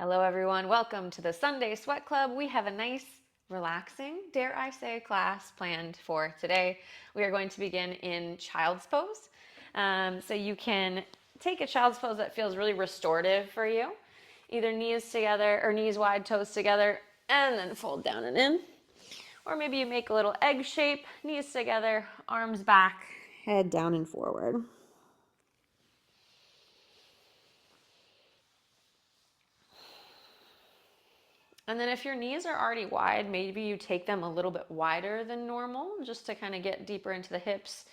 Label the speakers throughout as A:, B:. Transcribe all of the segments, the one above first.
A: Hello, everyone. Welcome to the Sunday Sweat Club. We have a nice, relaxing, dare I say, class planned for today. We are going to begin in child's pose. So you can take a child's pose that feels really restorative for you. Either knees together or knees wide, toes together, and then fold down and in. Or maybe you make a little egg shape, knees together, arms back, head down and forward. And then if your knees are already wide, maybe you take them a little bit wider than normal just to kind of get deeper into the hips.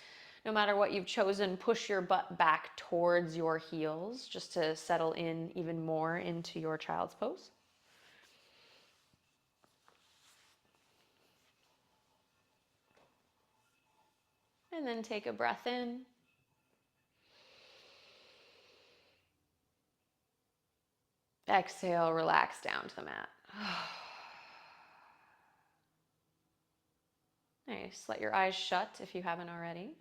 A: No matter what you've chosen, push your butt back towards your heels just to settle in even more into your child's pose. And then take a breath in. Exhale, relax down to the mat. Nice. Let your eyes shut if you haven't already.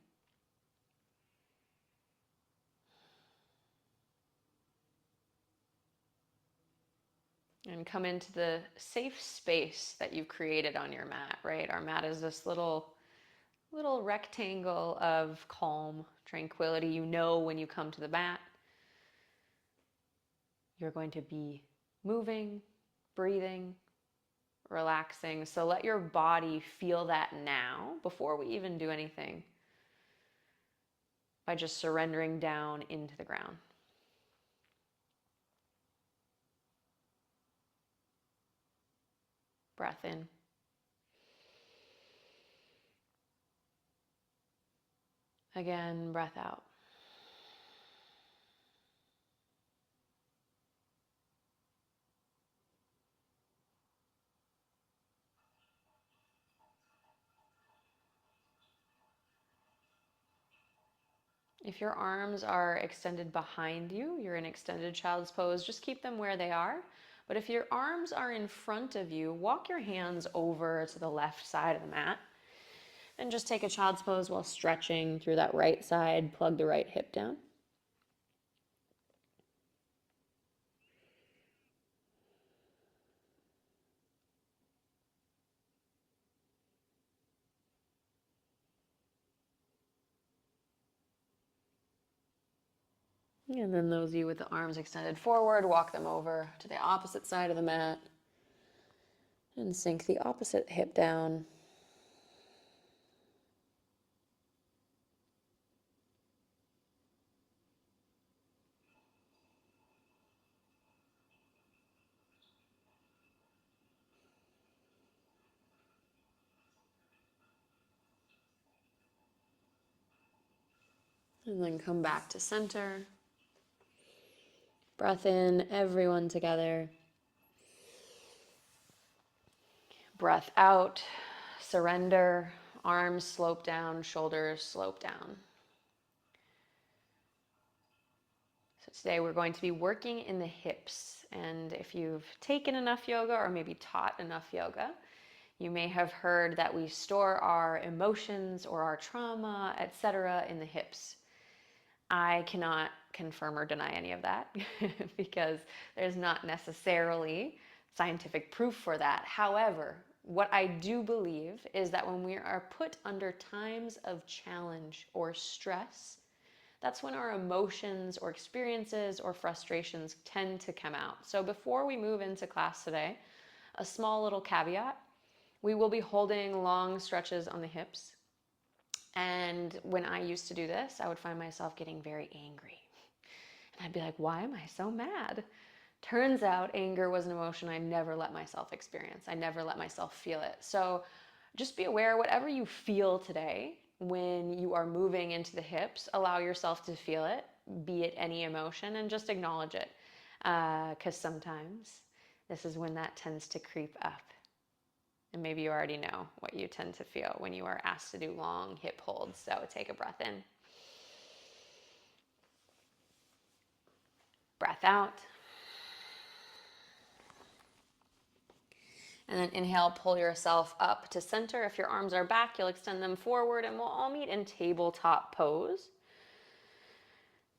A: And come into the safe space that you've created on your mat, right? Our mat is this little rectangle of calm, tranquility. You know when you come to the mat, you're going to be moving, breathing, relaxing. So let your body feel that now before we even do anything by just surrendering down into the ground. Breath in. Again, breath out. If your arms are extended behind you, you're in extended child's pose, just keep them where they are. But if your arms are in front of you, walk your hands over to the left side of the mat and just take a child's pose while stretching through that right side. Plug the right hip down. And then those of you with the arms extended forward, walk them over to the opposite side of the mat and sink the opposite hip down. And then come back to center. Breath in, everyone together. Breath out, surrender, arms slope down, shoulders slope down. So today we're going to be working in the hips. And if you've taken enough yoga or maybe taught enough yoga, you may have heard that we store our emotions or our trauma, etc., in the hips. I cannot confirm or deny any of that because there's not necessarily scientific proof for that. However, what I do believe is that when we are put under times of challenge or stress, that's when our emotions or experiences or frustrations tend to come out. So before we move into class today, a small little caveat. We will be holding long stretches on the hips. And when I used to do this, I would find myself getting very angry. And I'd be like, why am I so mad? Turns out anger was an emotion I never let myself experience. I never let myself feel it. So just be aware, whatever you feel today, when you are moving into the hips, allow yourself to feel it, be it any emotion, and just acknowledge it. Because sometimes this is when that tends to creep up. And maybe you already know what you tend to feel when you are asked to do long hip holds. So take a breath in. Breath out. And then inhale, pull yourself up to center. If your arms are back, you'll extend them forward and we'll all meet in tabletop pose.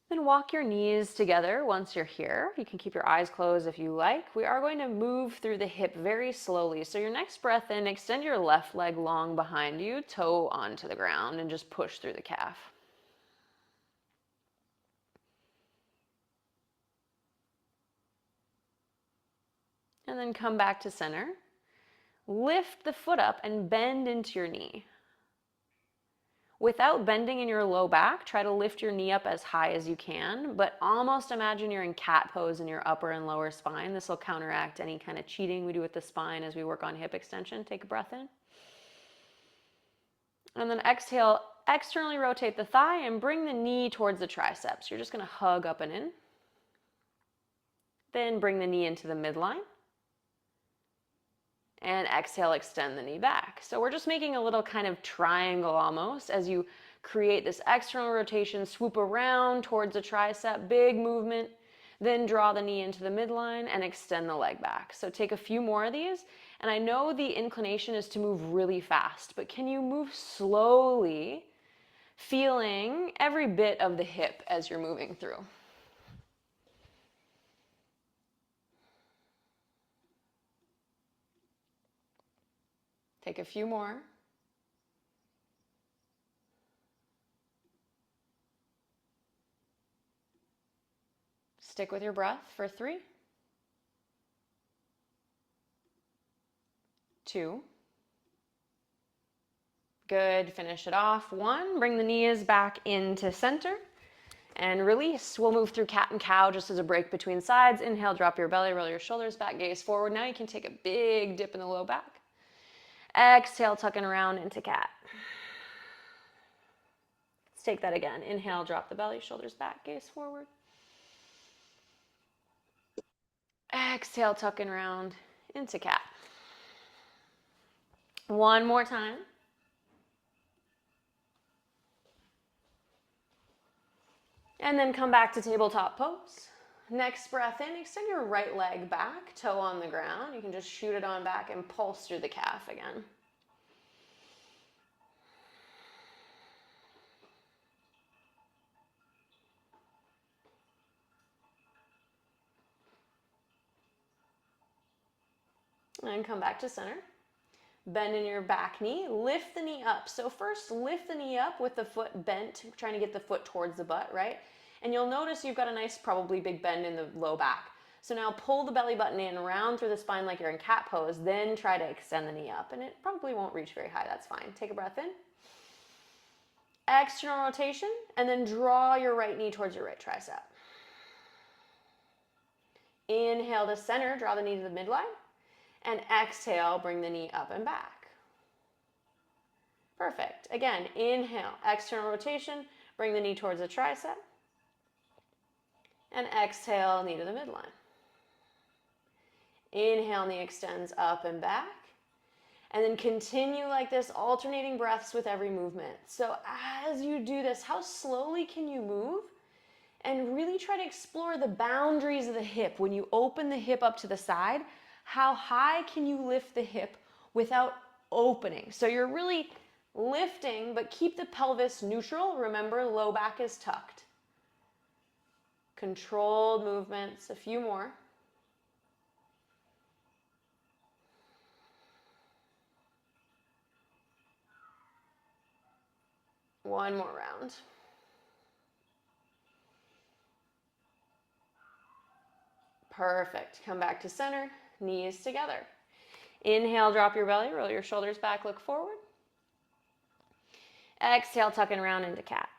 A: Then walk your knees together once you're here. You can keep your eyes closed if you like. We are going to move through the hip very slowly. So your next breath in, extend your left leg long behind you, toe onto the ground, and just push through the calf. And then come back to center. Lift the foot up and bend into your knee. Without bending in your low back, try to lift your knee up as high as you can, but almost imagine you're in cat pose in your upper and lower spine. This will counteract any kind of cheating we do with the spine as we work on hip extension. Take a breath in. And then exhale, externally rotate the thigh and bring the knee towards the triceps. You're just going to hug up and in. Then bring the knee into the midline. And exhale, extend the knee back. So we're just making a little kind of triangle almost as you create this external rotation, swoop around towards the tricep, big movement, then draw the knee into the midline and extend the leg back. So take a few more of these. And I know the inclination is to move really fast, but can you move slowly, feeling every bit of the hip as you're moving through? Take a few more. Stick with your breath for 3, 2. Good, finish it off. 1, bring the knees back into center and release. We'll move through cat and cow just as a break between sides. Inhale, drop your belly, roll your shoulders back, gaze forward. Now you can take a big dip in the low back. Exhale, tucking around into cat. Let's take that again. Inhale, drop the belly, shoulders back, gaze forward. Exhale, tucking around into cat. 1 more time. And then come back to tabletop pose. Next breath in, extend your right leg back, toe on the ground. You can just shoot it on back and pulse through the calf again. And come back to center. Bend in your back knee, lift the knee up. So first, lift the knee up with the foot bent, trying to get the foot towards the butt, right? And you'll notice you've got a nice, probably big bend in the low back. So now pull the belly button in, round through the spine like you're in cat pose, then try to extend the knee up. And it probably won't reach very high, that's fine. Take a breath in. External rotation, and then draw your right knee towards your right tricep. Inhale to center, draw the knee to the midline. And exhale, bring the knee up and back. Perfect. Again, inhale, external rotation, bring the knee towards the tricep. And exhale, knee to the midline. Inhale, knee extends up and back. And then continue like this, alternating breaths with every movement. So as you do this, how slowly can you move? And really try to explore the boundaries of the hip. When you open the hip up to the side, how high can you lift the hip without opening? So you're really lifting, but keep the pelvis neutral. Remember, low back is tucked. Controlled movements, a few more. One more round. Perfect. Come back to center. Knees together. Inhale, drop your belly, roll your shoulders back, look forward. Exhale, tucking around into cat.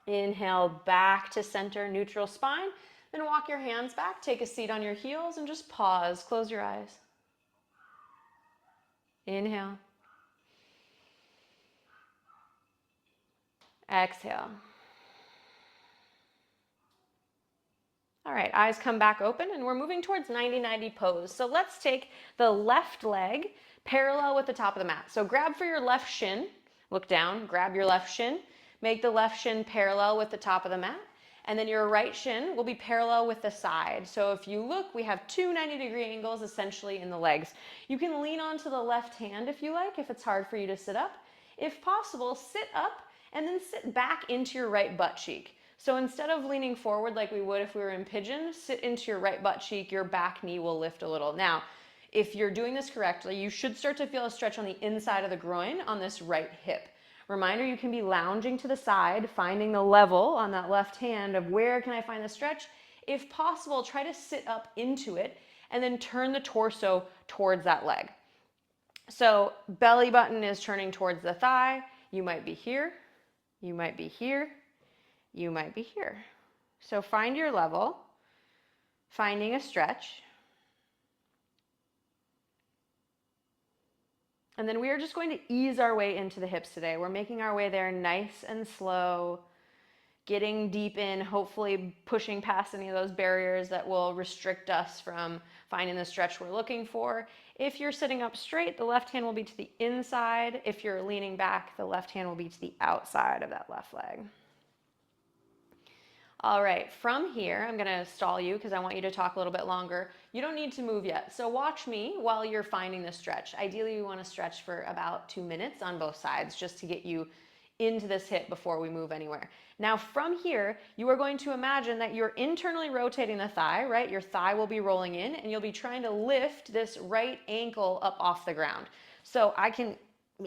A: Inhale, back to center, neutral spine. Then walk your hands back, take a seat on your heels, and just pause. Close your eyes. Inhale. Exhale. All right, eyes come back open, and we're moving towards 90-90 pose. So let's take the left leg parallel with the top of the mat. So grab for your left shin, look down, grab your left shin, make the left shin parallel with the top of the mat, and then your right shin will be parallel with the side. So if you look, we have two 90-degree angles essentially in the legs. You can lean onto the left hand if you like, if it's hard for you to sit up. If possible, sit up and then sit back into your right butt cheek. So instead of leaning forward like we would if we were in pigeon, sit into your right butt cheek, your back knee will lift a little. Now, if you're doing this correctly, you should start to feel a stretch on the inside of the groin on this right hip. Reminder, you can be lounging to the side, finding the level on that left hand of where can I find the stretch. If possible, try to sit up into it and then turn the torso towards that leg. So belly button is turning towards the thigh. You might be here, you might be here, you might be here. So find your level, finding a stretch. And then we are just going to ease our way into the hips today. We're making our way there nice and slow, getting deep in, hopefully pushing past any of those barriers that will restrict us from finding the stretch we're looking for. If you're sitting up straight, the left hand will be to the inside. If you're leaning back, the left hand will be to the outside of that left leg. All right, from here, I'm gonna stall you because I want you to talk a little bit longer. You don't need to move yet, so watch me while you're finding the stretch. Ideally, you wanna stretch for about 2 minutes on both sides just to get you into this hip before we move anywhere. Now from here, you are going to imagine that you're internally rotating the thigh, right? Your thigh will be rolling in and you'll be trying to lift this right ankle up off the ground. So I can't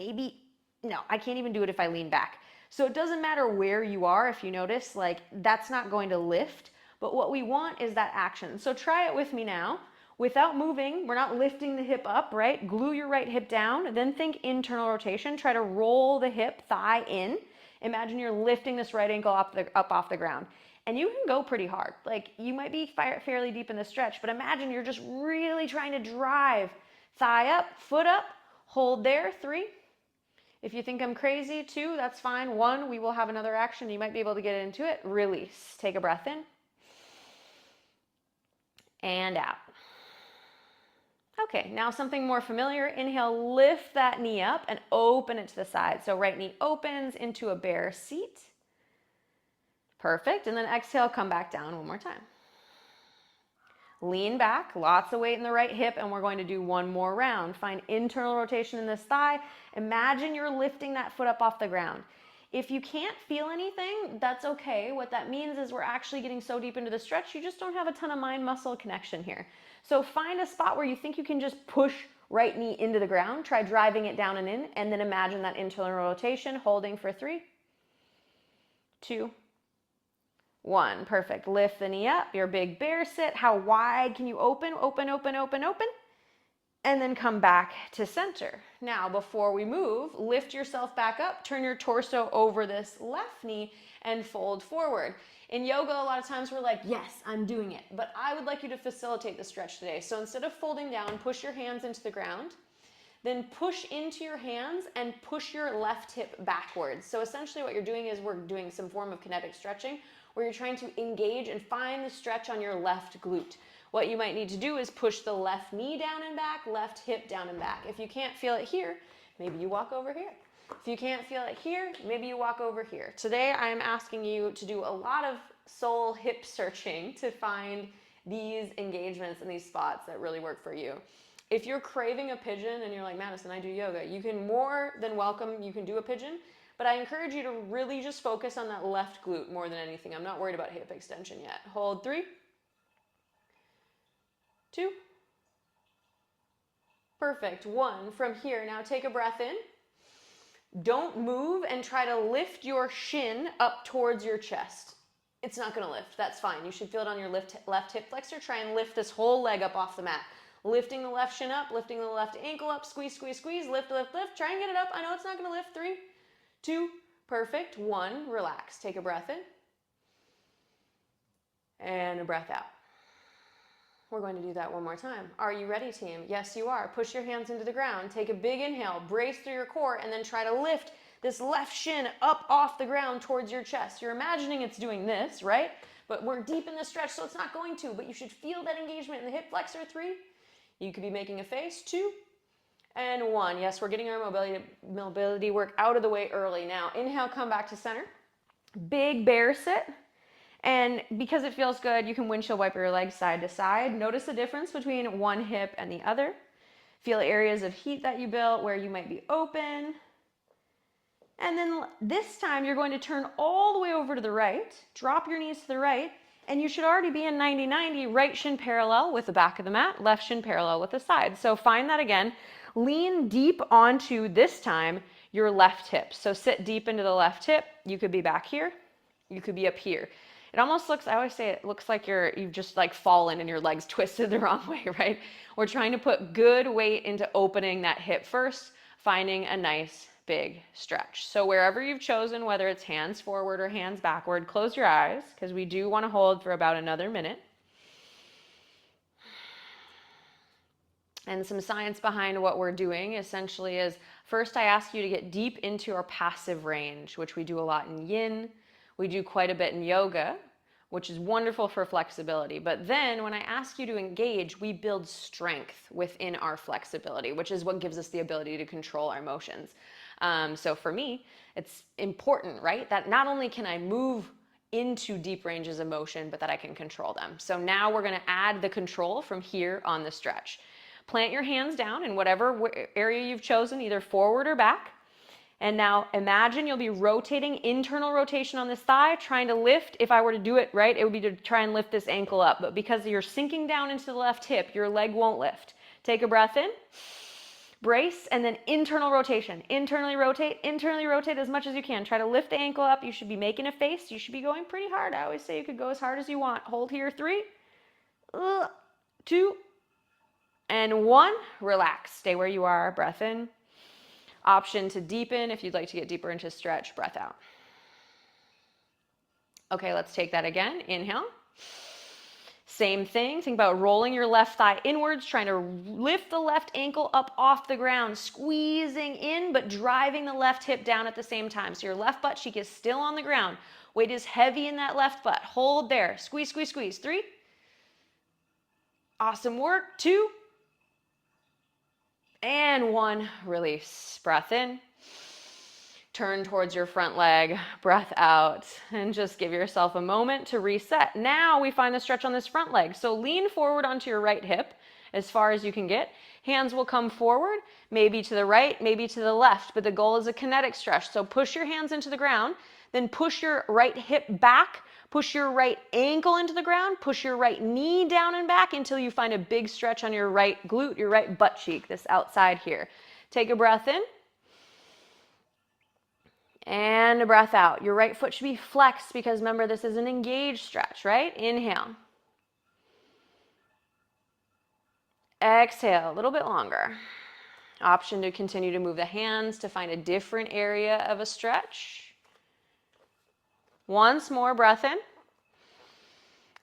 A: even do it if I lean back. So it doesn't matter where you are, if you notice, like that's not going to lift, but what we want is that action. So try it with me now. Without moving, we're not lifting the hip up, right? Glue your right hip down, then think internal rotation. Try to roll the hip thigh in. Imagine you're lifting this right ankle up off the ground. And you can go pretty hard. Like you might be fairly deep in the stretch, but imagine you're just really trying to drive thigh up, foot up, hold there, 3. If you think I'm crazy, 2, that's fine. 1, we will have another action. You might be able to get into it. Release. Take a breath in. And out. Okay, now something more familiar. Inhale, lift that knee up and open it to the side. So right knee opens into a bear seat. Perfect. And then exhale, come back down one more time. Lean back, lots of weight in the right hip, and we're going to do one more round. Find internal rotation in this thigh. Imagine you're lifting that foot up off the ground. If you can't feel anything, that's okay. What that means is we're actually getting so deep into the stretch, you just don't have a ton of mind-muscle connection here. So find a spot where you think you can just push right knee into the ground. Try driving it down and in, and then imagine that internal rotation, holding for 3, 2, 1. Perfect. Lift the knee up, your big bear sit. How wide can you open? Open, open, open, open. And then come back to center. Now, before we move, lift yourself back up, turn your torso over this left knee and fold forward. In yoga, a lot of times we're like, yes, I'm doing it. But I would like you to facilitate the stretch today. So instead of folding down, push your hands into the ground, then push into your hands and push your left hip backwards. So essentially what you're doing is we're doing some form of kinetic stretching where you're trying to engage and find the stretch on your left glute. What you might need to do is push the left knee down and back, left hip down and back. If you can't feel it here, maybe you walk over here. If you can't feel it here, maybe you walk over here. Today, I am asking you to do a lot of soul hip searching to find these engagements and these spots that really work for you. If you're craving a pigeon and you're like, Madison, I do yoga, you can more than welcome, you can do a pigeon, but I encourage you to really just focus on that left glute more than anything. I'm not worried about hip extension yet. Hold 3, 2, perfect, 1. From here, now take a breath in. Don't move and try to lift your shin up towards your chest. It's not going to lift. That's fine. You should feel it on your left hip flexor. Try and lift this whole leg up off the mat. Lifting the left shin up, lifting the left ankle up, squeeze, squeeze, squeeze, lift, lift, lift. Try and get it up. I know it's not going to lift. 3, 2, perfect. 1, relax. Take a breath in and a breath out. We're going to do that one more time. Are you ready, team? Yes, you are. Push your hands into the ground. Take a big inhale, brace through your core, and then try to lift this left shin up off the ground towards your chest. You're imagining it's doing this, right? But we're deep in the stretch, so it's not going to, but you should feel that engagement in the hip flexor. 3, you could be making a face. 2, and 1. Yes, we're getting our mobility work out of the way early. Now, inhale, come back to center. Big bear sit. And because it feels good, you can windshield wiper your legs side to side. Notice the difference between one hip and the other. Feel areas of heat that you built where you might be open And then this time you're going to turn all the way over to the right, drop your knees to the right, and you should already be in 90-90, right shin parallel with the back of the mat, left shin parallel with the side. So find that again. Lean deep onto, this time, your left hip. So sit deep into the left hip. You could be back here. You could be up here. It almost looks, I always say it looks like you've just like fallen and your legs twisted the wrong way, right? We're trying to put good weight into opening that hip first, finding a nice big stretch. So wherever you've chosen, whether it's hands forward or hands backward, close your eyes because we do want to hold for about another minute. And some science behind what we're doing essentially is, first I ask you to get deep into our passive range, which we do a lot in yin. We do quite a bit in yoga, which is wonderful for flexibility. But then when I ask you to engage, we build strength within our flexibility, which is what gives us the ability to control our emotions. So for me, it's important, right? That not only can I move into deep ranges of motion, but that I can control them. So now we're gonna add the control from here on the stretch. Plant your hands down in whatever area you've chosen, either forward or back. And now imagine you'll be rotating, internal rotation on this thigh, trying to lift. If I were to do it right, it would be to try and lift this ankle up. But because you're sinking down into the left hip, your leg won't lift. Take a breath in, brace, and then internal rotation. Internally rotate as much as you can. Try to lift the ankle up. You should be making a face. You should be going pretty hard. I always say you could go as hard as you want. Hold here, 3, 2, and 1. Relax. Stay where you are. Breath in. Option to deepen if you'd like to get deeper into stretch. Breath out. Okay, let's take that again. Inhale. Same thing. Think about rolling your left thigh inwards, trying to lift the left ankle up off the ground, squeezing in, but driving the left hip down at the same time. So your left butt cheek is still on the ground. Weight is heavy in that left butt. Hold there. Squeeze, squeeze, squeeze. 3. Awesome work. 2. And 1. Release. Breath in. Turn towards your front leg, breath out, and just give yourself a moment to reset. Now we find the stretch on this front leg. So lean forward onto your right hip as far as you can get. Hands will come forward, maybe to the right, maybe to the left, but the goal is a kinetic stretch. So push your hands into the ground, then push your right hip back, push your right ankle into the ground, push your right knee down and back until you find a big stretch on your right glute, your right butt cheek, this outside here. Take a breath in. And a breath out. Your right foot should be flexed because remember, this is an engaged stretch, right? Inhale. Exhale, a little bit longer. Option to continue to move the hands to find a different area of a stretch. Once more, breath in.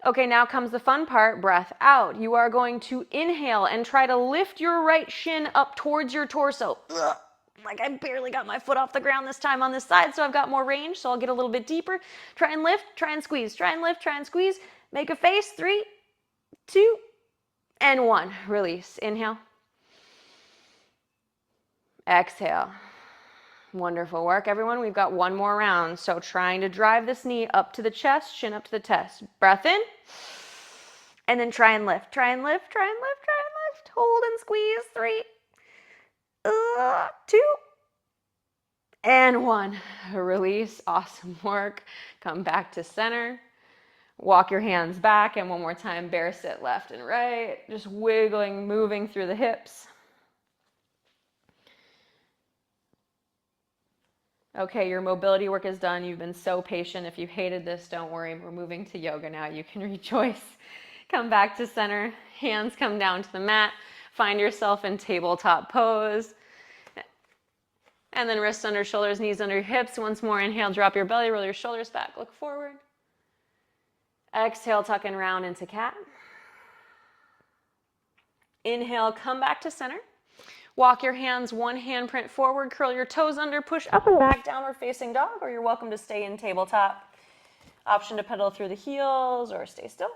A: Okay, now comes the fun part, breath out. You are going to inhale and try to lift your right shin up towards your torso. Ugh. Like I barely got my foot off the ground this time on this side, so I've got more range, so I'll get a little bit deeper. Try and lift, try and squeeze, try and lift, try and squeeze. Make a face. 3, 2, and 1. Release. Inhale. Exhale. Wonderful work, everyone. We've got one more round. So trying to drive this knee up to the chest, shin up to the chest. Breath in. And then try and lift, try and lift, try and lift, try and lift. Hold and squeeze. 3, 2, and 1. Release. Awesome work. Come back to center. Walk your hands back, and one more time, bear sit left and right. Just wiggling, moving through the hips. Okay, your mobility work is done. You've been so patient. If you hated this, don't worry. We're moving to yoga now. You can rejoice. Come back to center. Hands come down to the mat. Find yourself in tabletop pose. And then wrists under shoulders, knees under hips. Once more, inhale, drop your belly, roll your shoulders back, look forward. Exhale, tuck and round into cat. Inhale, come back to center. Walk your hands one handprint forward, curl your toes under, push up and back, downward facing dog, or you're welcome to stay in tabletop. Option to pedal through the heels or stay still.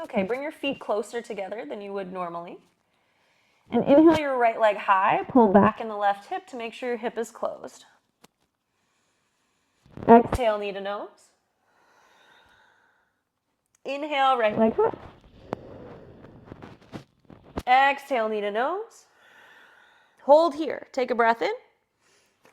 A: Okay, bring your feet closer together than you would normally. And inhale your right leg high, pull back in the left hip to make sure your hip is closed. Exhale, knee to nose. Inhale, right leg up. Exhale, knee to nose. Hold here. Take a breath in.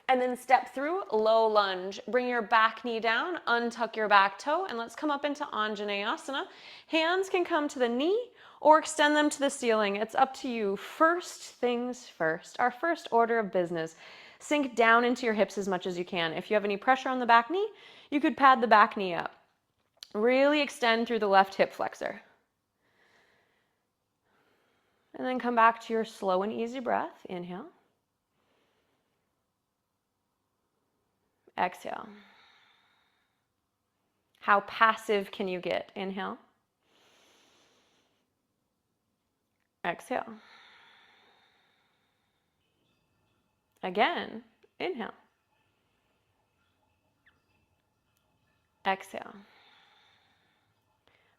A: And then step through, low lunge. Bring your back knee down, untuck your back toe, and let's come up into Anjaneyasana. Hands can come to the knee or extend them to the ceiling. It's up to you. First things first. Our first order of business. Sink down into your hips as much as you can. If you have any pressure on the back knee, you could pad the back knee up. Really extend through the left hip flexor. And then come back to your slow and easy breath. Inhale. Exhale. How passive can you get? Inhale. Exhale. Again, inhale. Exhale.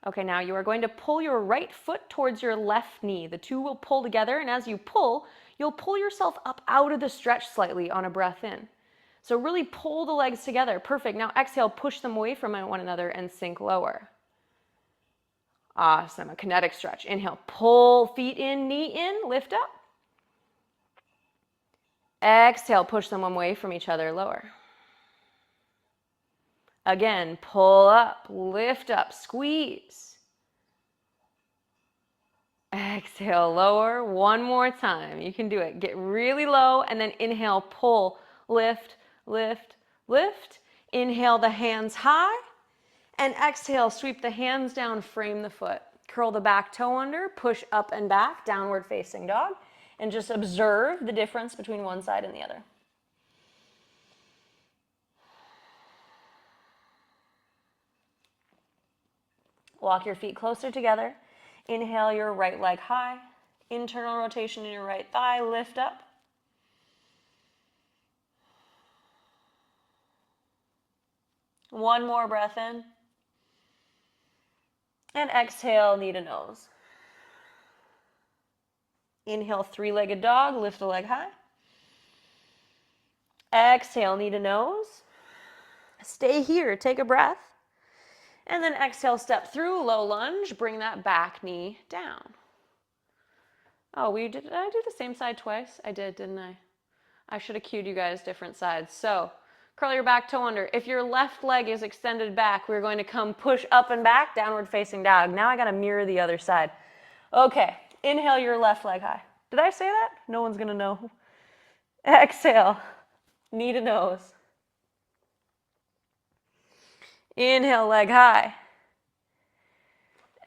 A: Okay, now you are going to pull your right foot towards your left knee. The two will pull together, and as you pull, you'll pull yourself up out of the stretch slightly on a breath in. So really pull the legs together. Perfect. Now exhale, push them away from one another and sink lower. Awesome. A kinetic stretch. Inhale, pull feet in, knee in, lift up. Exhale, push them away from each other, lower. Again, pull up, lift up, squeeze. Exhale, lower. One more time. You can do it. Get really low and then inhale, pull, lift, lift, lift. Inhale the hands high and exhale, sweep the hands down, frame the foot. Curl the back toe under, push up and back, downward facing dog, and just observe the difference between one side and the other. Walk your feet closer together. Inhale your right leg high. Internal rotation in your right thigh. Lift up. One more breath in. And exhale, knee to nose. Inhale, three-legged dog. Lift the leg high. Exhale, knee to nose. Stay here. Take a breath. And then exhale, step through, low lunge, bring that back knee down. Oh, did I do the same side twice? I did, didn't I? I should have cued you guys different sides. So, curl your back toe under. If your left leg is extended back, we're going to come push up and back, downward facing dog. Now I got to mirror the other side. Okay, inhale your left leg high. Did I say that? No one's going to know. Exhale, knee to nose. Inhale, leg high.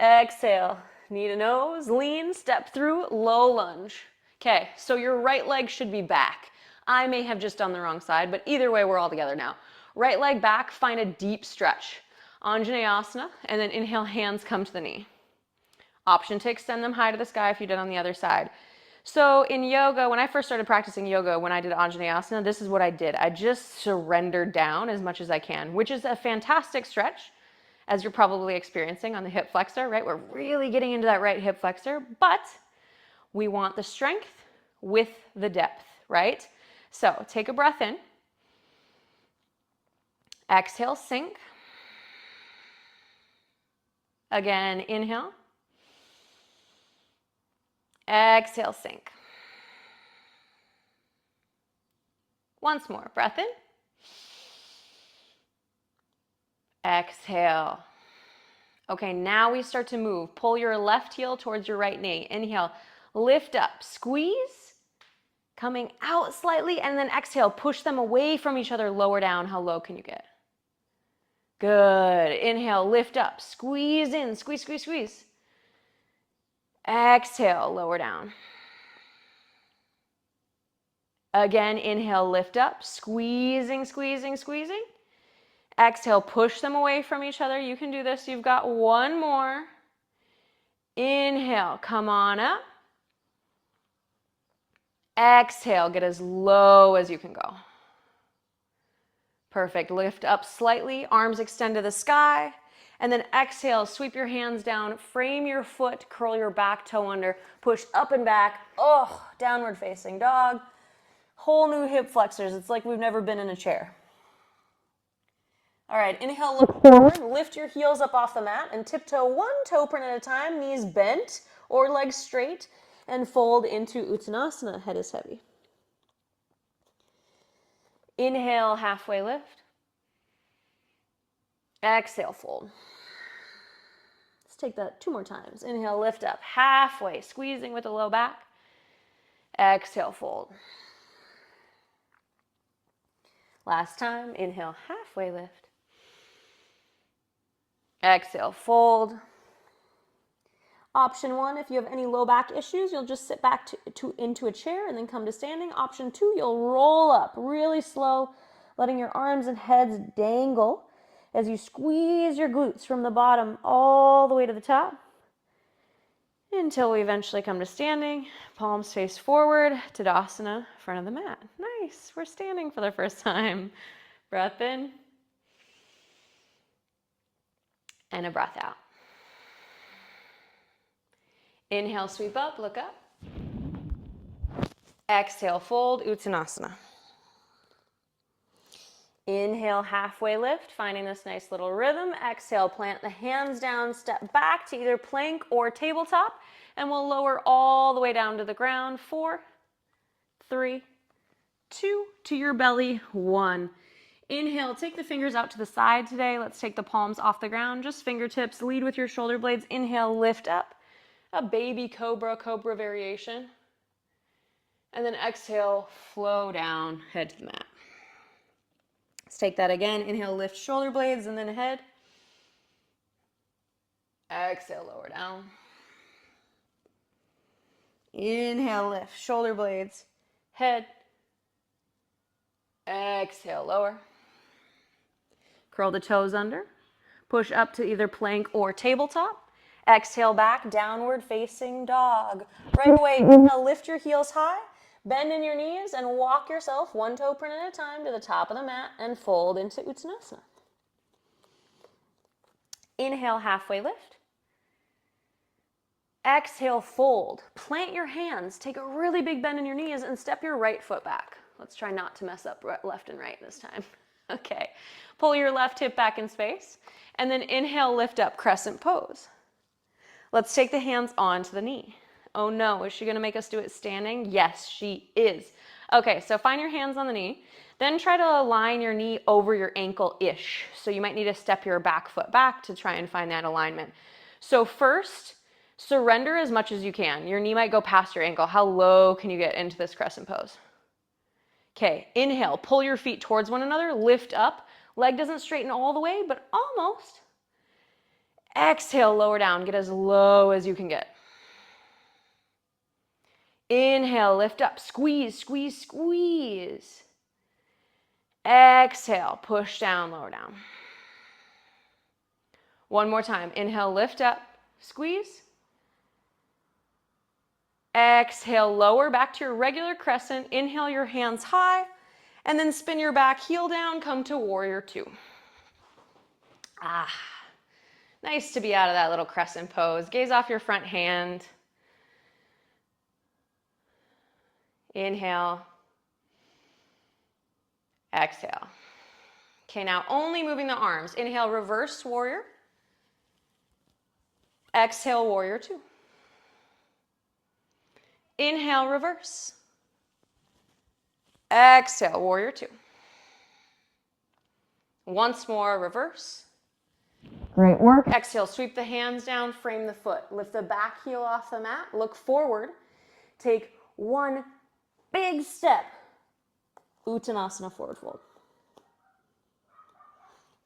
A: Exhale, knee to nose, lean, step through, low lunge. Okay, so your right leg should be back. I may have just done the wrong side, but either way, we're all together now. Right leg back, find a deep stretch. Anjaneyasana, and then inhale, hands come to the knee. Option to extend them high to the sky if you did on the other side. So in yoga, when I first started practicing yoga, when I did Anjaneyasana, this is what I did. I just surrendered down as much as I can, which is a fantastic stretch, as you're probably experiencing on the hip flexor, right? We're really getting into that right hip flexor, but we want the strength with the depth, right? So take a breath in. Exhale, sink. Again, inhale. Exhale, sink. Once more, breath in. Exhale. Okay, now we start to move. Pull your left heel towards your right knee. Inhale, lift up, squeeze, coming out slightly, and then exhale, push them away from each other, lower down. How low can you get? Good. Inhale, lift up, squeeze in, squeeze, squeeze, squeeze. Exhale, lower down. Again, inhale, lift up, squeezing, squeezing, squeezing. Exhale, push them away from each other. You can do this. You've got one more. Inhale, come on up. Exhale, get as low as you can go. Perfect. Lift up slightly, arms extend to the sky. And then exhale, sweep your hands down, frame your foot, curl your back toe under, push up and back. Oh, downward facing dog. Whole new hip flexors. It's like we've never been in a chair. All right, inhale, look forward, lift your heels up off the mat and tiptoe one toe print at a time, knees bent or legs straight, and fold into Uttanasana, head is heavy. Inhale, halfway lift. Exhale, fold. Let's take that 2 more times. Inhale, lift up, halfway, squeezing with the low back. Exhale, fold. Last time, inhale, halfway lift. Exhale, fold. Option 1, if you have any low back issues, you'll just sit back into a chair and then come to standing. Option 2, you'll roll up really slow, letting your arms and heads dangle as you squeeze your glutes from the bottom all the way to the top until we eventually come to standing. Palms face forward, Tadasana, front of the mat. Nice, we're standing for the first time. Breath in and a breath out. Inhale, sweep up, look up. Exhale, fold, Uttanasana. Inhale, halfway lift, finding this nice little rhythm. Exhale, plant the hands down, step back to either plank or tabletop, and we'll lower all the way down to the ground. 4, 3, 2, to your belly, 1. Inhale, take the fingers out to the side today. Let's take the palms off the ground, just fingertips. Lead with your shoulder blades. Inhale, lift up. A baby cobra variation. And then exhale, flow down, head to the mat. Let's take that again. Inhale, lift shoulder blades and then head. Exhale, lower down. Inhale, lift shoulder blades, head. Exhale, lower. Curl the toes under. Push up to either plank or tabletop. Exhale back, downward facing dog. Right away, inhale, lift your heels high, bend in your knees, and walk yourself 1 toe print at a time to the top of the mat and fold into Uttanasana. Inhale, halfway lift. Exhale, fold. Plant your hands, take a really big bend in your knees, and step your right foot back. Let's try not to mess up left and right this time. Okay, pull your left hip back in space, and then inhale, lift up, crescent pose. Let's take the hands onto the knee. Oh no, is she gonna make us do it standing? Yes, she is. Okay, so find your hands on the knee, then try to align your knee over your ankle-ish. So you might need to step your back foot back to try and find that alignment. So first, surrender as much as you can. Your knee might go past your ankle. How low can you get into this crescent pose? Okay, inhale, pull your feet towards one another, lift up. Leg doesn't straighten all the way, but almost. Exhale, lower down, get as low as you can get. Inhale, lift up, squeeze, squeeze, squeeze. Exhale, push down, lower down. One more time, inhale, lift up, squeeze. Exhale, lower back to your regular crescent. Inhale your hands high, and then spin your back heel down, come to warrior 2. Nice to be out of that little crescent pose. Gaze off your front hand. Inhale. Exhale. Okay, now only moving the arms. Inhale, reverse warrior. Exhale, warrior 2. Inhale, reverse. Exhale, warrior 2. Once more, reverse. Great work. Exhale, sweep the hands down, frame the foot. Lift the back heel off the mat, look forward. Take 1 big step. Uttanasana, forward fold.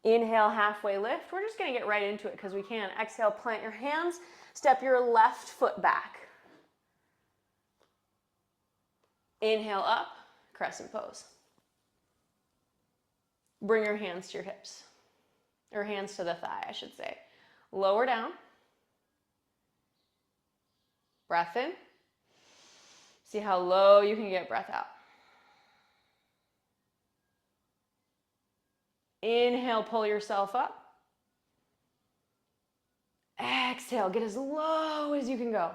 A: Inhale, halfway lift. We're just gonna get right into it because we can. Exhale, plant your hands, step your left foot back. Inhale up, crescent pose. Bring your hands to your hips. Or hands to the thigh, I should say. Lower down. Breath in. See how low you can get, breath out. Inhale, pull yourself up. Exhale, get as low as you can go.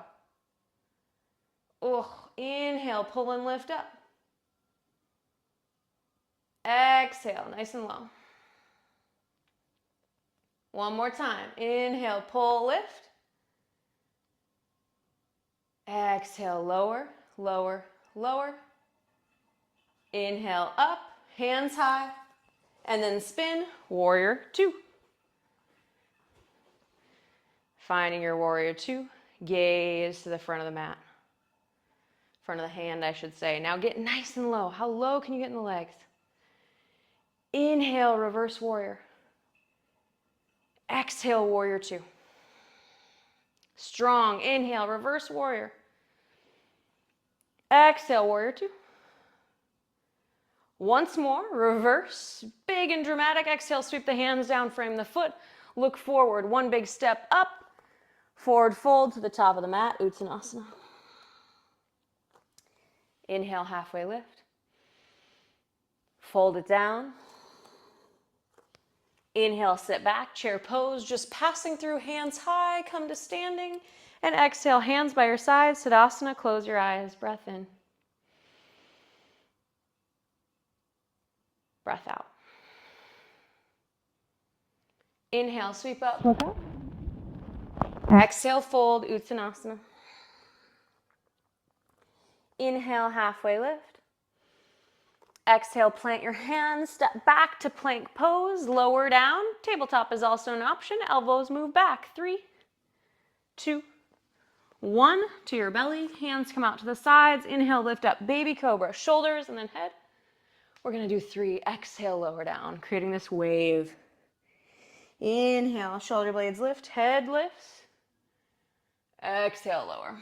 A: Inhale, pull and lift up. Exhale, nice and low. One more time. Inhale, pull, lift. Exhale, lower, lower, lower. Inhale, up, hands high, and then spin, warrior two. Finding your warrior two, gaze to the front of the mat. Front of the hand, I should say. Now get nice and low. How low can you get in the legs? Inhale, reverse warrior. Exhale, warrior two. Strong, inhale, reverse warrior. Exhale, warrior two. Once more, reverse, big and dramatic. Exhale, sweep the hands down, frame the foot. Look forward, one big step up. Forward fold to the top of the mat, Uttanasana. Inhale, halfway lift. Fold it down. Inhale, sit back, chair pose, just passing through, hands high, come to standing. And exhale, hands by your side, Siddhasana, close your eyes, breath in. Breath out. Inhale, sweep up. Exhale, fold, Uttanasana. Inhale, halfway lift. Exhale, plant your hands, step back to plank pose, lower down. Tabletop is also an option. Elbows move back. 3, 2, 1. To your belly, hands come out to the sides. Inhale, lift up, baby cobra, shoulders and then head. We're gonna do 3. Exhale, lower down, creating this wave. Inhale, shoulder blades lift, head lifts. Exhale, lower.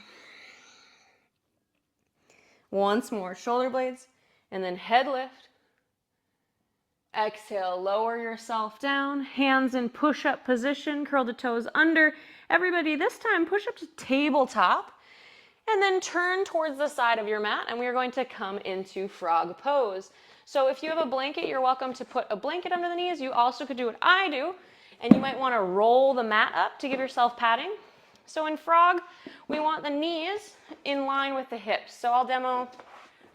A: Once more, shoulder blades, and then head lift. Exhale, lower yourself down, hands in push-up position, curl the toes under. Everybody, this time, push up to tabletop, and then turn towards the side of your mat, and we are going to come into frog pose. So if you have a blanket, you're welcome to put a blanket under the knees. You also could do what I do, and you might want to roll the mat up to give yourself padding. So in frog, we want the knees in line with the hips. So I'll demo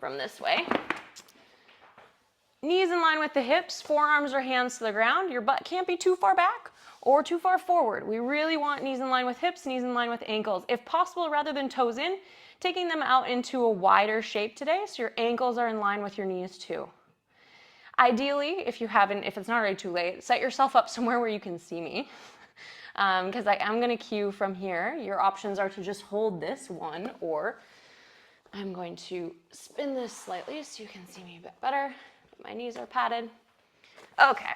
A: from this way. Knees in line with the hips, forearms or hands to the ground. Your butt can't be too far back or too far forward. We really want knees in line with hips, knees in line with ankles. If possible, rather than toes in, taking them out into a wider shape today so your ankles are in line with your knees too. Ideally, if it's not already too late, set yourself up somewhere where you can see me. Because I am going to cue from here. Your options are to just hold this one, or I'm going to spin this slightly so you can see me a bit better. My knees are padded. Okay.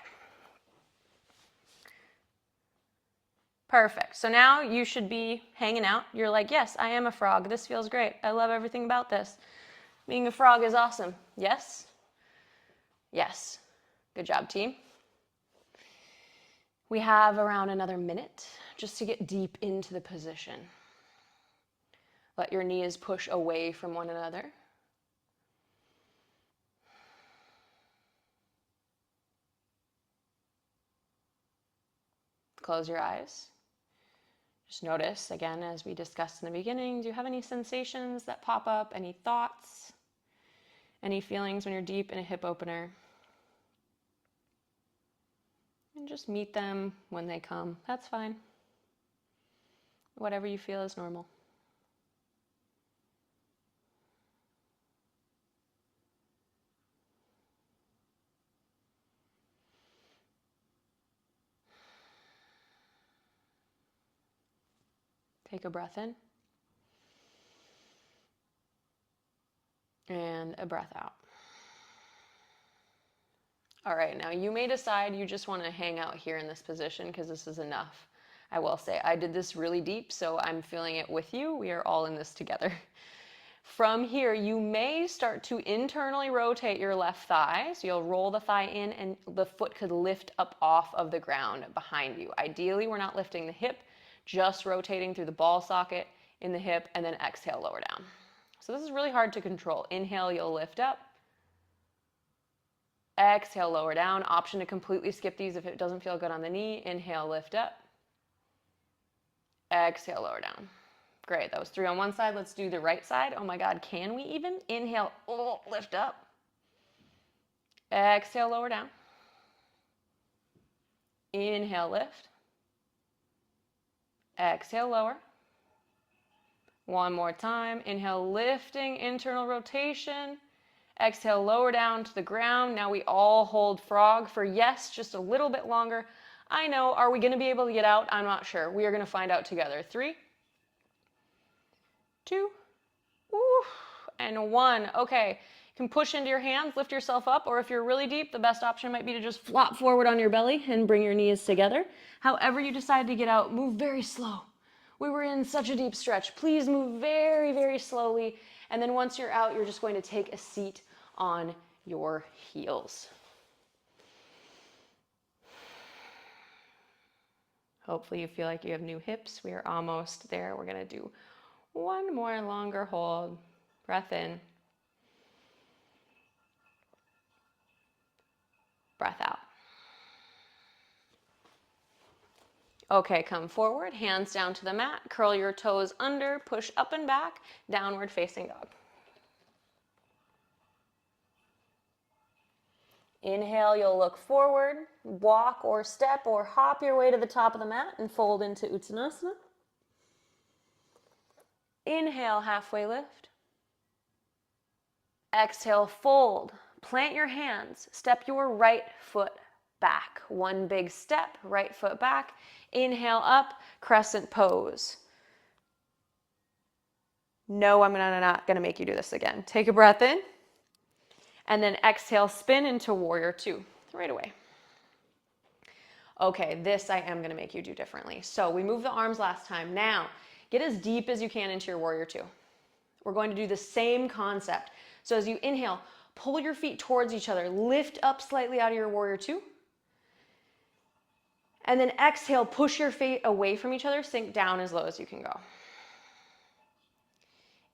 A: Perfect. So now you should be hanging out. You're like, yes, I am a frog. This feels great. I love everything about this. Being a frog is awesome. Yes? Yes. Good job, team. We have around another minute just to get deep into the position. Let your knees push away from one another. Close your eyes. Just notice, again, as we discussed in the beginning, do you have any sensations that pop up, any thoughts, any feelings when you're deep in a hip opener? And just meet them when they come. That's fine. Whatever you feel is normal. Take a breath in. And a breath out. All right, now you may decide you just want to hang out here in this position because this is enough. I will say, I did this really deep, so I'm feeling it with you. We are all in this together. From here, you may start to internally rotate your left thigh. So you'll roll the thigh in and the foot could lift up off of the ground behind you. Ideally, we're not lifting the hip, just rotating through the ball socket in the hip, and then exhale, lower down. So this is really hard to control. Inhale, you'll lift up. Exhale, lower down. Option to completely skip these if it doesn't feel good on the knee. Inhale, lift up. Exhale, lower down. Great, that was 3 on one side. Let's do the right side. Oh my God, can we even? Inhale, lift up. Exhale, lower down. Inhale, lift. Exhale, lower. One more time. Inhale, lifting, internal rotation. Exhale, lower down to the ground. Now we all hold frog for, yes, just a little bit longer. I know, are we going to be able to get out? I'm not sure. We are going to find out together. 3, 2, and 1. Okay, you can push into your hands, lift yourself up, or if you're really deep, the best option might be to just flop forward on your belly and bring your knees together. However you decide to get out, move very slow. We were in such a deep stretch. Please move very, very slowly. And then once you're out, you're just going to take a seat on your heels. Hopefully you feel like you have new hips. We are almost there. We're going to do one more longer hold. Breath in. Breath out. Okay, come forward, hands down to the mat, curl your toes under, push up and back, downward facing dog. Inhale, you'll look forward, walk or step or hop your way to the top of the mat and fold into Uttanasana. Inhale, halfway lift. Exhale, fold. Plant your hands, step your right foot back. One big step, right foot back. Inhale up, crescent pose. No, I'm not going to make you do this again. Take a breath in. And then exhale, spin into warrior 2, right away. Okay, this I am going to make you do differently. So we moved the arms last time. Now, get as deep as you can into your warrior 2. We're going to do the same concept. So as you inhale, pull your feet towards each other. Lift up slightly out of your warrior 2. And then exhale, push your feet away from each other. Sink down as low as you can go.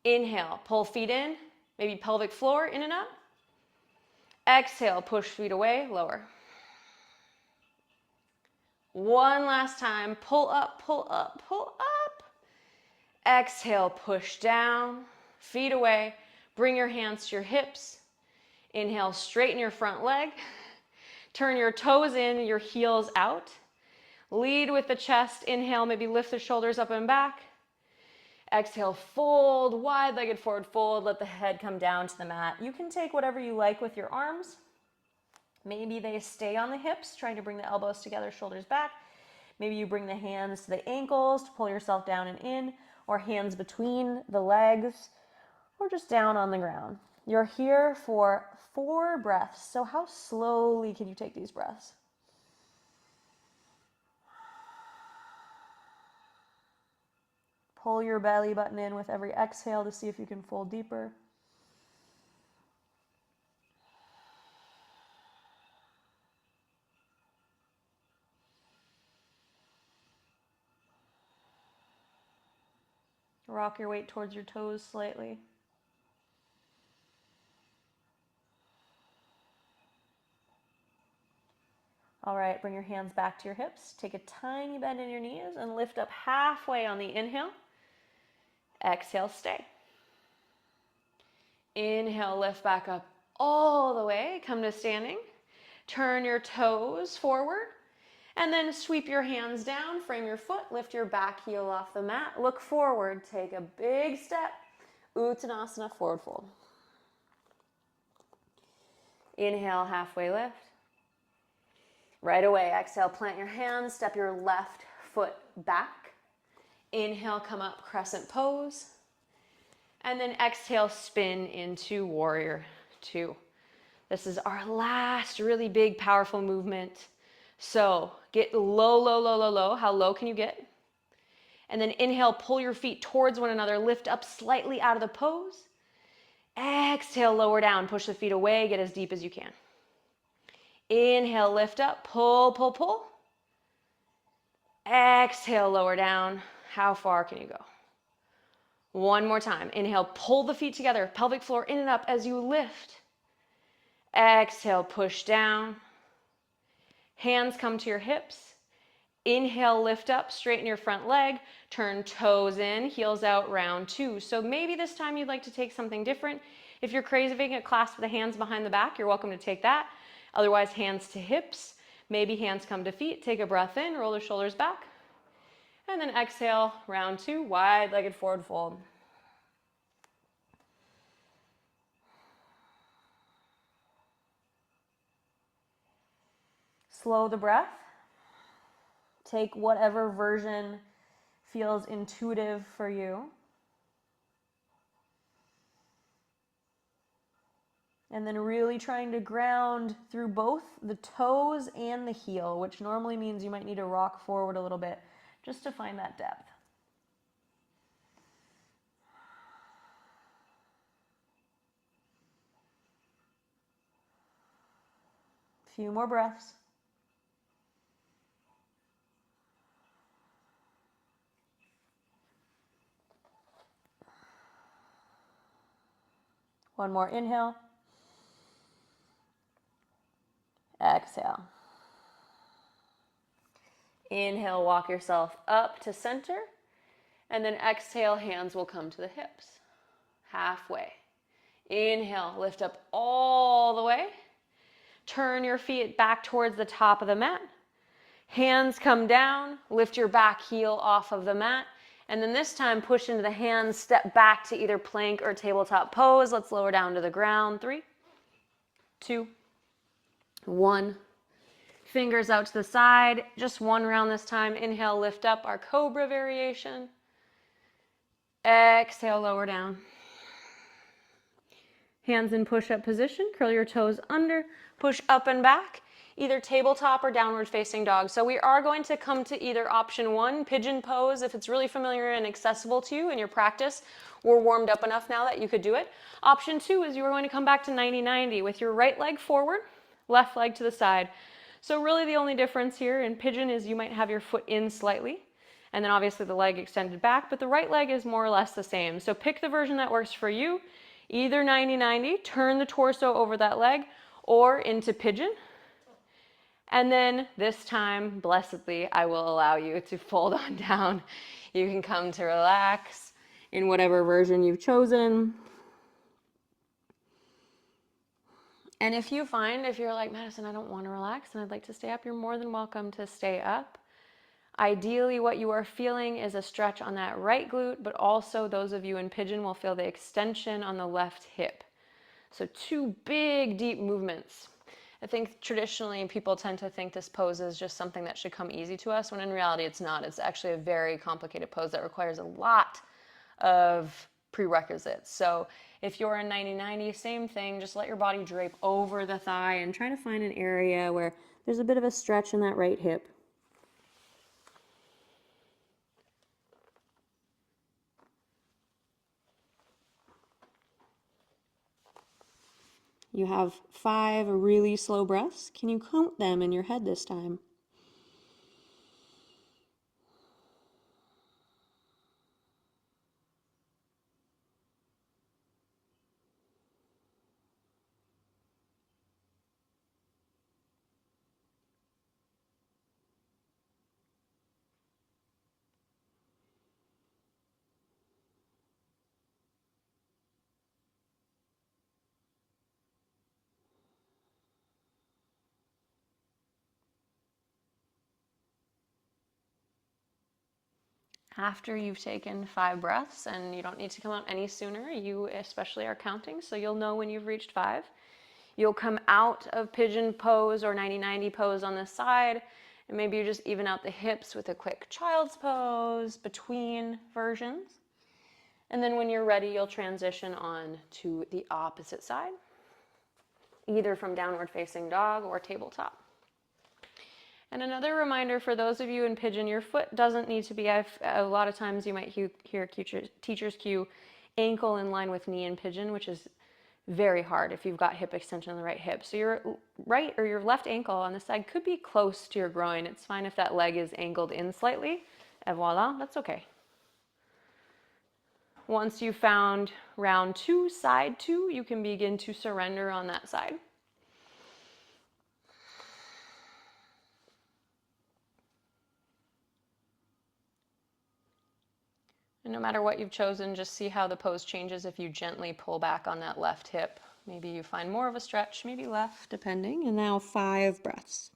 A: Inhale, pull feet in. Maybe pelvic floor, in and up. Exhale, push feet away, lower. One last time, pull up, pull up, pull up. Exhale, push down, feet away. Bring your hands to your hips. Inhale, straighten your front leg. Turn your toes in, your heels out. Lead with the chest. Inhale, maybe lift the shoulders up and back. Exhale, fold, wide-legged forward fold. Let the head come down to the mat. You can take whatever you like with your arms. Maybe they stay on the hips, trying to bring the elbows together, shoulders back. Maybe you bring the hands to the ankles to pull yourself down and in, or hands between the legs, or just down on the ground. You're here for 4 breaths. So how slowly can you take these breaths? Pull your belly button in with every exhale to see if you can fold deeper. Rock your weight towards your toes slightly. All right, bring your hands back to your hips. Take a tiny bend in your knees and lift up halfway on the inhale. Exhale, stay. Inhale, lift back up all the way. Come to standing. Turn your toes forward. And then sweep your hands down. Frame your foot. Lift your back heel off the mat. Look forward. Take a big step. Uttanasana, forward fold. Inhale, halfway lift. Right away, exhale, plant your hands. Step your left foot back. Inhale, come up, crescent pose. And then exhale, spin into warrior 2. This is our last really big, powerful movement. So get low, low, low, low, low. How low can you get? And then inhale, pull your feet towards one another. Lift up slightly out of the pose. Exhale, lower down. Push the feet away. Get as deep as you can. Inhale, lift up. Pull, pull, pull. Exhale, lower down. How far can you go? One more time. Inhale, pull the feet together. Pelvic floor in and up as you lift. Exhale, push down. Hands come to your hips. Inhale, lift up, straighten your front leg. Turn toes in, heels out, round 2. So maybe this time you'd like to take something different. If you're craving a clasp with the hands behind the back, you're welcome to take that. Otherwise, hands to hips. Maybe hands come to feet. Take a breath in, roll the shoulders back. And then exhale, round 2, wide-legged forward fold. Slow the breath. Take whatever version feels intuitive for you. And then really trying to ground through both the toes and the heel, which normally means you might need to rock forward a little bit just to find that depth. A few more breaths. One more inhale. Exhale. Inhale, walk yourself up to center. And then exhale, hands will come to the hips. Halfway. Inhale, lift up all the way. Turn your feet back towards the top of the mat. Hands come down, lift your back heel off of the mat. And then this time, push into the hands, step back to either plank or tabletop pose. Let's lower down to the ground. 3, 2, 1. Fingers out to the side. Just one round this time. Inhale, lift up, our cobra variation. Exhale, lower down. Hands in push-up position. Curl your toes under. Push up and back. Either tabletop or downward facing dog. So we are going to come to either option 1, pigeon pose, if it's really familiar and accessible to you in your practice. We're warmed up enough now that you could do it. Option 2 is you are going to come back to 90-90 with your right leg forward, left leg to the side. So really the only difference here in pigeon is you might have your foot in slightly, and then obviously the leg extended back, but the right leg is more or less the same. So pick the version that works for you. Either 90-90, turn the torso over that leg, or into pigeon. And then this time, blessedly, I will allow you to fold on down. You can come to relax in whatever version you've chosen. And if you find, if you're like, Madison, I don't want to relax and I'd like to stay up, you're more than welcome to stay up. Ideally, what you are feeling is a stretch on that right glute, but also those of you in pigeon will feel the extension on the left hip. So 2 big, deep movements. I think traditionally people tend to think this pose is just something that should come easy to us, when in reality it's not. It's actually a very complicated pose that requires a lot of prerequisites. So if you're in 90-90, same thing, just let your body drape over the thigh and try to find an area where there's a bit of a stretch in that right hip. You have 5 really slow breaths. Can you count them in your head this time? After you've taken 5 breaths, and you don't need to come out any sooner, you especially are counting, so you'll know when you've reached 5. You'll come out of pigeon pose or 90-90 pose on the side, and maybe you just even out the hips with a quick child's pose between versions. And then when you're ready, you'll transition on to the opposite side, either from downward facing dog or tabletop. And another reminder for those of you in pigeon, your foot doesn't need to be, a lot of times you might hear teachers cue ankle in line with knee in pigeon, which is very hard if you've got hip extension on the right hip. So your right or your left ankle on this side could be close to your groin. It's fine if that leg is angled in slightly. Et voila, that's okay. Once you've found round 2, side 2, you can begin to surrender on that side. And no matter what you've chosen, just see how the pose changes if you gently pull back on that left hip. Maybe you find more of a stretch, maybe left, depending. And now 5 breaths.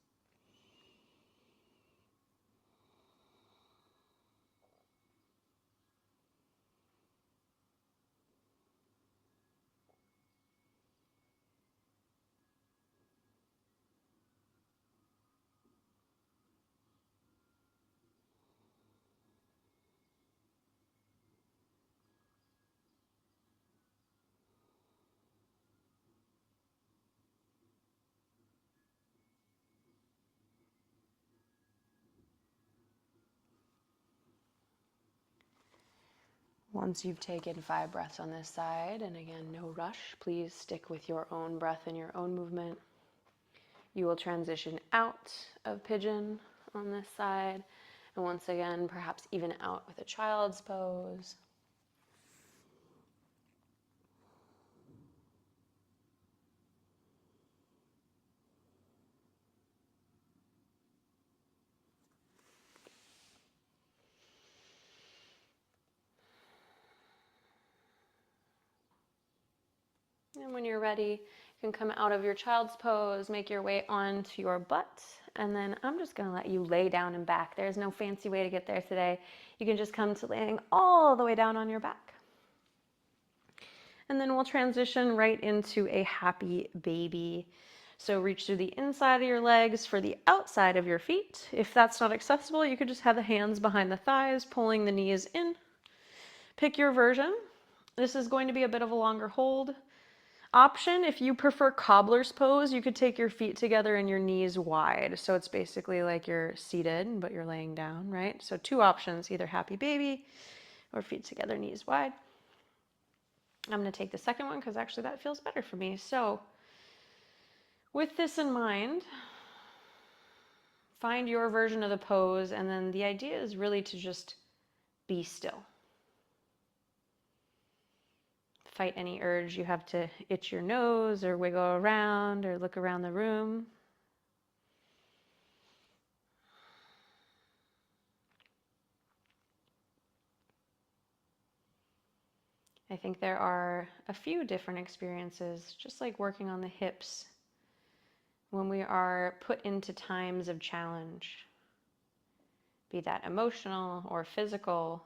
A: Once you've taken 5 breaths on this side, and again, no rush, please stick with your own breath and your own movement. You will transition out of pigeon on this side, and once again, perhaps even out with a child's pose. And when you're ready, you can come out of your child's pose, make your way onto your butt, and then I'm just going to let you lay down and back. There's no fancy way to get there today. You can just come to laying all the way down on your back. And then we'll transition right into a happy baby. So reach through the inside of your legs for the outside of your feet. If that's not accessible, you could just have the hands behind the thighs, pulling the knees in. Pick your version. This is going to be a bit of a longer hold. Option, if you prefer cobbler's pose, you could take your feet together and your knees wide. So it's basically like you're seated, but you're laying down, right? So 2 options, either happy baby or feet together, knees wide. I'm going to take the second one because actually that feels better for me. So with this in mind, find your version of the pose, and then the idea is really to just be still. Fight any urge you have to itch your nose or wiggle around or look around the room. I think there are a few different experiences, just like working on the hips, when we are put into times of challenge, be that emotional or physical.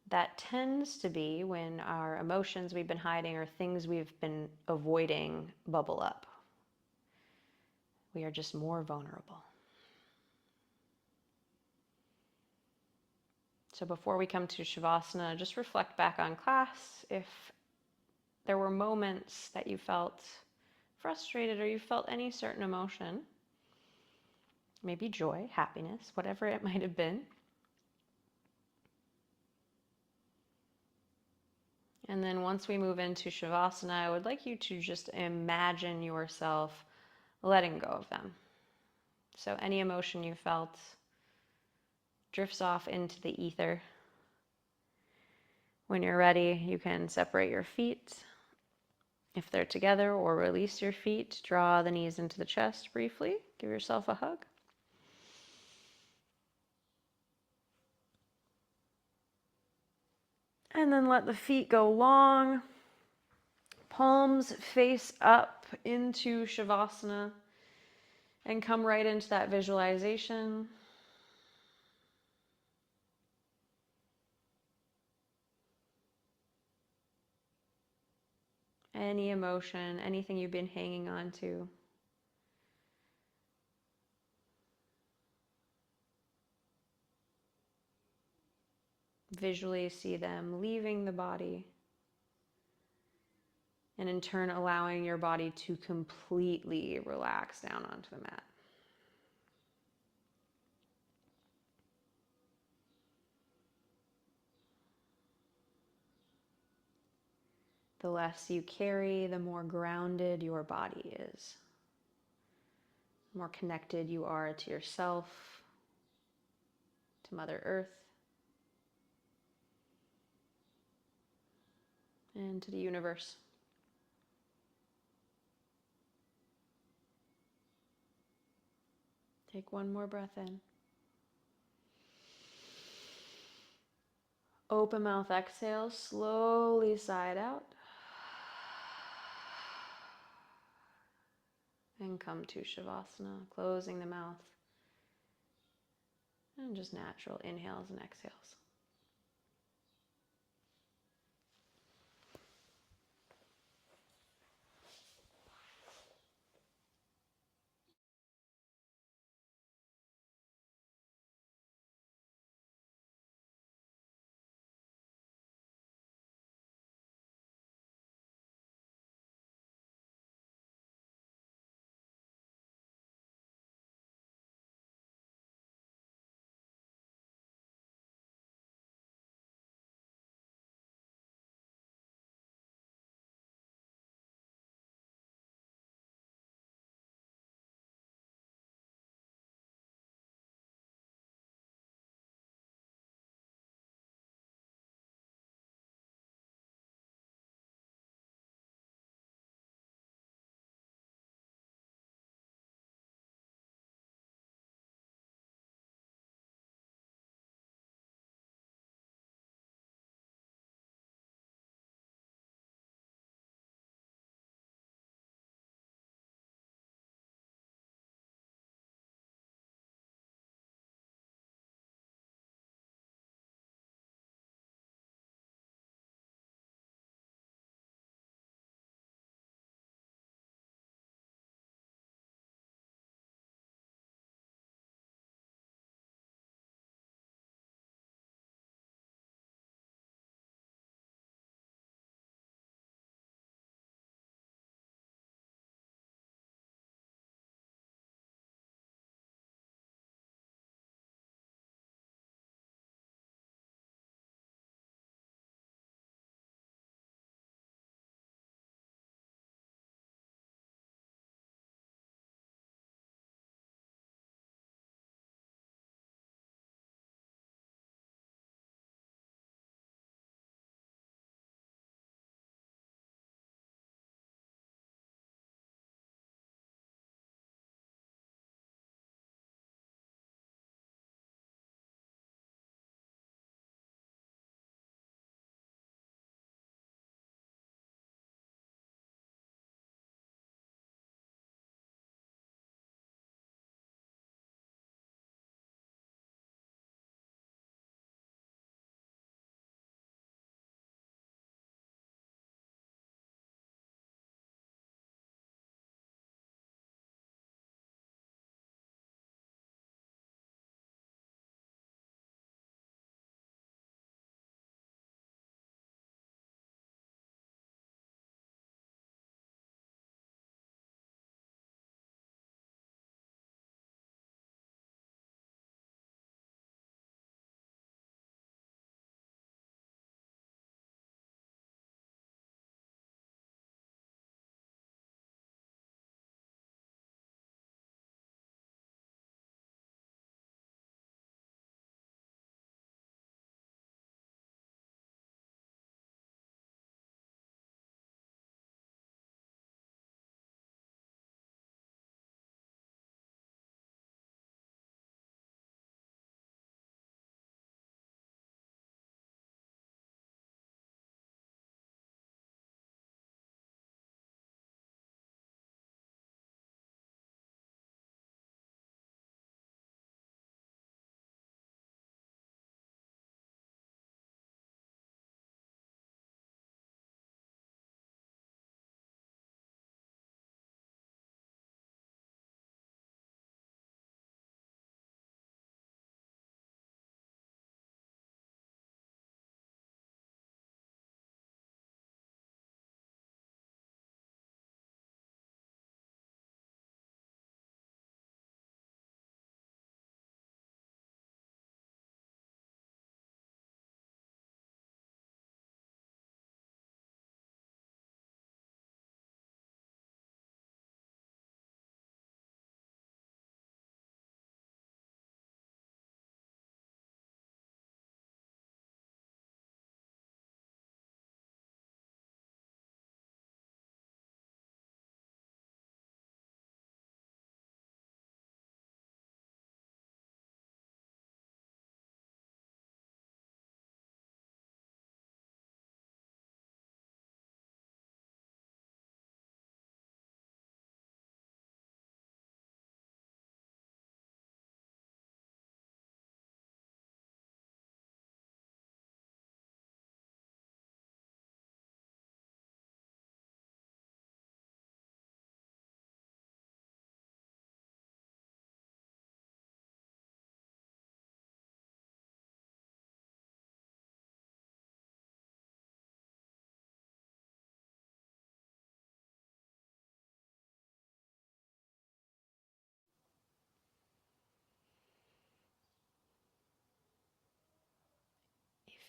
A: That tends to be when our emotions we've been hiding or things we've been avoiding bubble up. We are just more vulnerable. So before we come to Shavasana, just reflect back on class. If there were moments that you felt frustrated or you felt any certain emotion, maybe joy, happiness, whatever it might have been. And then once we move into Shavasana, I would like you to just imagine yourself letting go of them. So any emotion you felt drifts off into the ether. When you're ready, you can separate your feet if they're together, or release your feet. Draw the knees into the chest briefly. Give yourself a hug. And then let the feet go long. Palms face up into Shavasana. And come right into that visualization. Any emotion, anything you've been hanging on to. Visually see them leaving the body. And in turn, allowing your body to completely relax down onto the mat. The less you carry, the more grounded your body is. The more connected you are to yourself, to Mother Earth, and to the universe. Take one more breath in. Open mouth exhale, slowly side out. And come to Shavasana, closing the mouth. And just natural inhales and exhales.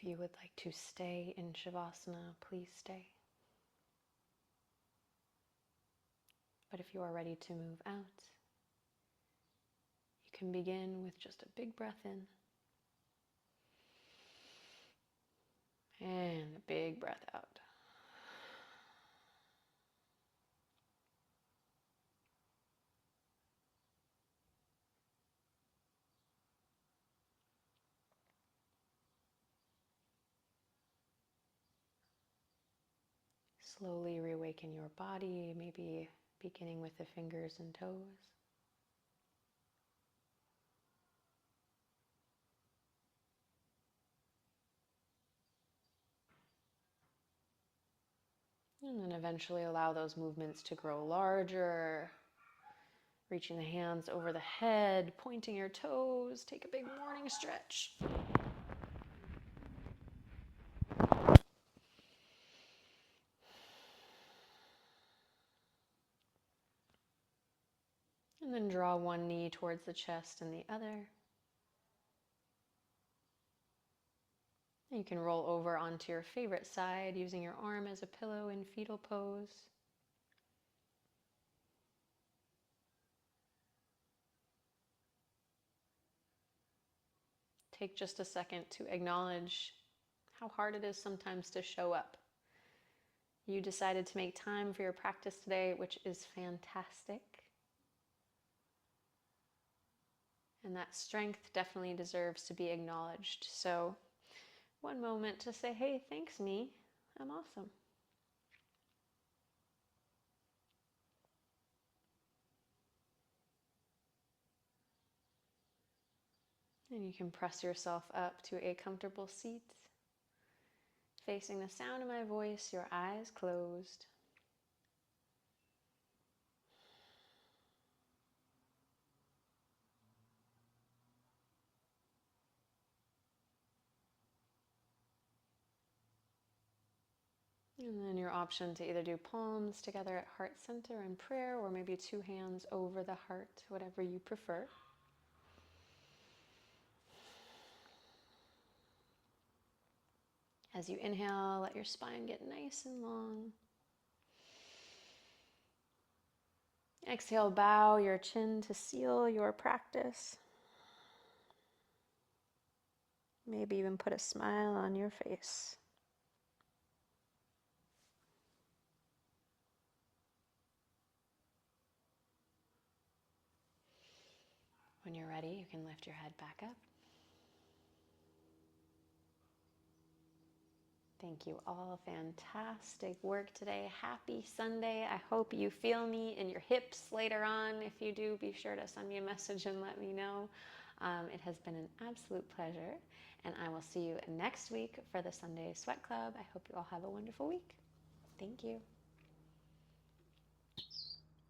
A: If you would like to stay in Shavasana, please stay. But if you are ready to move out, you can begin with just a big breath in and a big breath out. Slowly reawaken your body, maybe beginning with the fingers and toes. And then eventually allow those movements to grow larger, reaching the hands over the head, pointing your toes. Take a big morning stretch. And then draw one knee towards the chest and the other. You can roll over onto your favorite side using your arm as a pillow in fetal pose. Take just a second to acknowledge how hard it is sometimes to show up. You decided to make time for your practice today, which is fantastic. And that strength definitely deserves to be acknowledged. So, one moment to say, hey, thanks me, I'm awesome. And you can press yourself up to a comfortable seat, facing the sound of my voice, your eyes closed. And then your option to either do palms together at heart center in prayer, or maybe two hands over the heart, whatever you prefer. As you inhale, let your spine get nice and long. Exhale, bow your chin to seal your practice. Maybe even put a smile on your face. When you're ready, you can lift your head back up. Thank you all. Fantastic work today. Happy Sunday. I hope you feel me in your hips later on. If you do, be sure to send me a message and let me know. It has been an absolute pleasure. And I will see you next week for the Sunday Sweat Club. I hope you all have a wonderful week. Thank you.